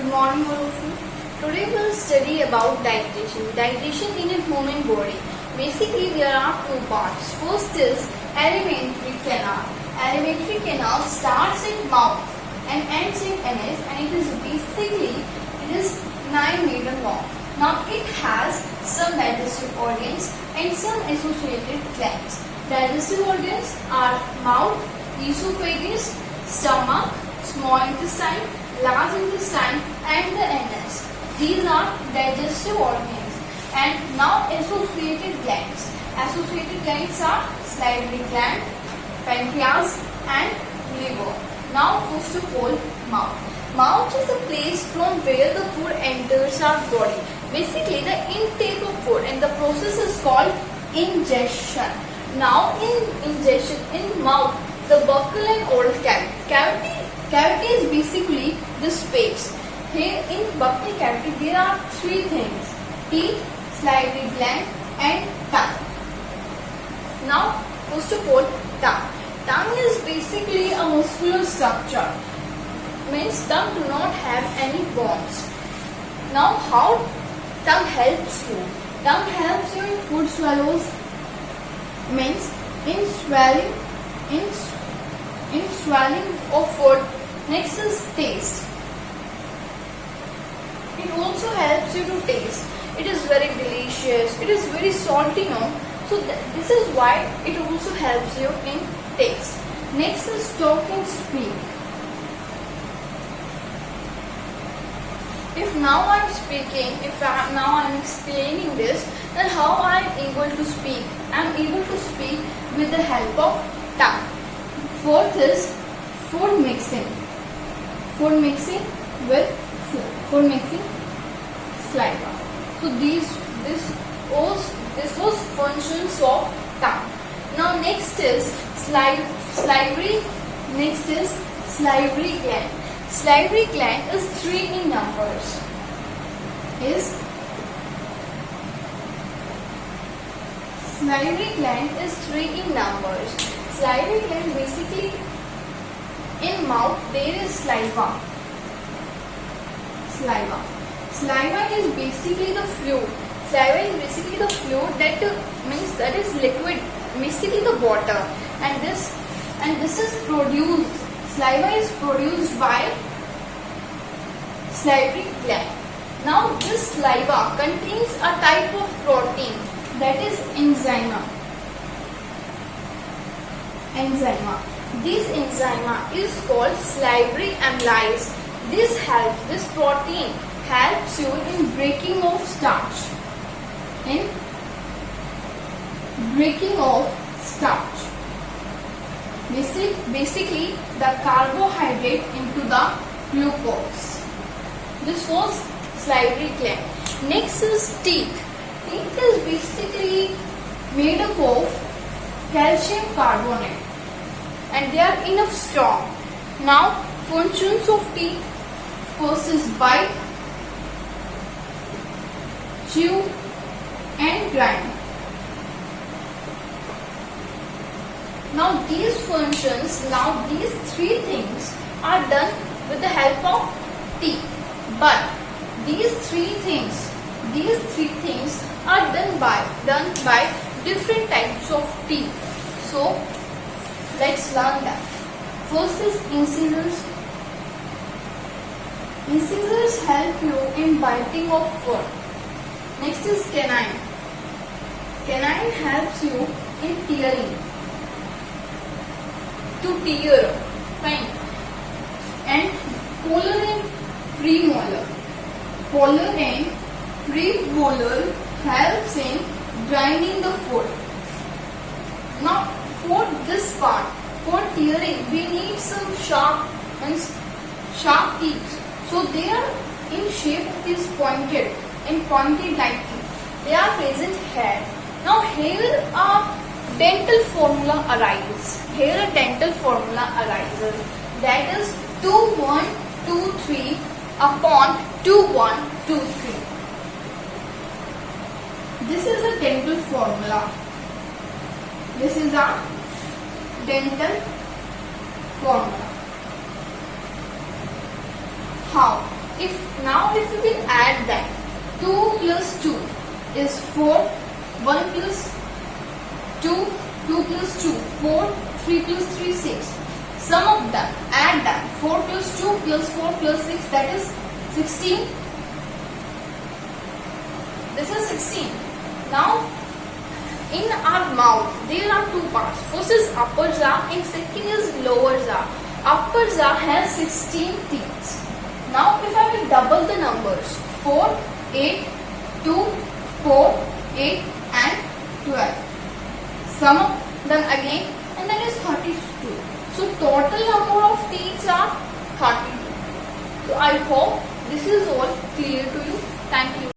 Good morning all of you. Today we will study about digestion. Digestion in a human body. Basically there are two parts. First is alimentary canal. Alimentary canal starts in mouth and ends in anus, and it is 9 meter long. Now it has some digestive organs and some associated glands. Digestive organs are mouth, esophagus, stomach, small intestine, large intestine and the anus. These are digestive organs. And now associated glands. Associated glands are salivary gland, pancreas and liver. Now first of all, mouth. Mouth is the place from where the food enters our body. Basically the intake of food, and the process is called ingestion. Now in ingestion, in mouth, the buccal and oral cavity. Cavity is basically the space. Here in buccal cavity there are three things: teeth, salivary gland and tongue. Now first of all, tongue. Tongue is basically a muscular structure. Means tongue do not have any bones. Now how tongue helps you? Tongue helps you in food swallows. Means in swallowing of food. Next is taste. It also helps you to taste. It is very delicious. It is very salty, no? So this is why it also helps you in taste. Next is talk and speak. If now I am speaking, now I am explaining this, then how I am able to speak? I am able to speak with the help of tongue. Fourth is food mixing. Food mixing with food. Food mixing saliva. So this was functions of tongue. Now next is salivary. Next is salivary gland. Salivary gland is 3 in numbers. Salivary gland is 3 in numbers. Salivary gland basically in mouth there is saliva. Saliva is basically the fluid. Saliva is basically the fluid that is liquid, basically the water. And this is produced. Saliva is produced by salivary gland. Now this saliva contains a type of protein, that is enzyme. This enzyme is called salivary amylase. This protein helps you in breaking of starch. Basically the carbohydrate into the glucose. This was salivary gland. Next is teeth. Teeth is basically made up of calcium carbonate, and they are enough strong. Now functions of teeth. First is bite, chew and grind. Now these three things are done with the help of teeth. But these three things are done by different types of teeth. So let's learn that. First is incisors. Incisors help you in biting of food. Next is canine. Canine helps you in tearing. To tear, fine. And polar and premolar. Polar and premolar helps in grinding the food. Now for this part, for tearing, we need some sharp teeth. So they are in shape of this pointed like teeth. They are present here. Now here a dental formula arises. That is 2123 upon 2123. This is a dental formula. How? If you will add that, 2 plus 2 is 4, 1 plus 2, 2 plus 2, 4, 3 plus 3, 6. Sum of them, add them, 4 plus 2 plus 4 plus 6, that is 16. This is 16. Now, in our mouth, there are two parts. First is upper jaw and second is lower jaw. Upper jaw has 16 teeth. Now, if I will double the numbers, 4, 8, 2, 4, 8 and 12. Sum of them again and that is 32. So, total number of teeth are 32. So, I hope this is all clear to you. Thank you.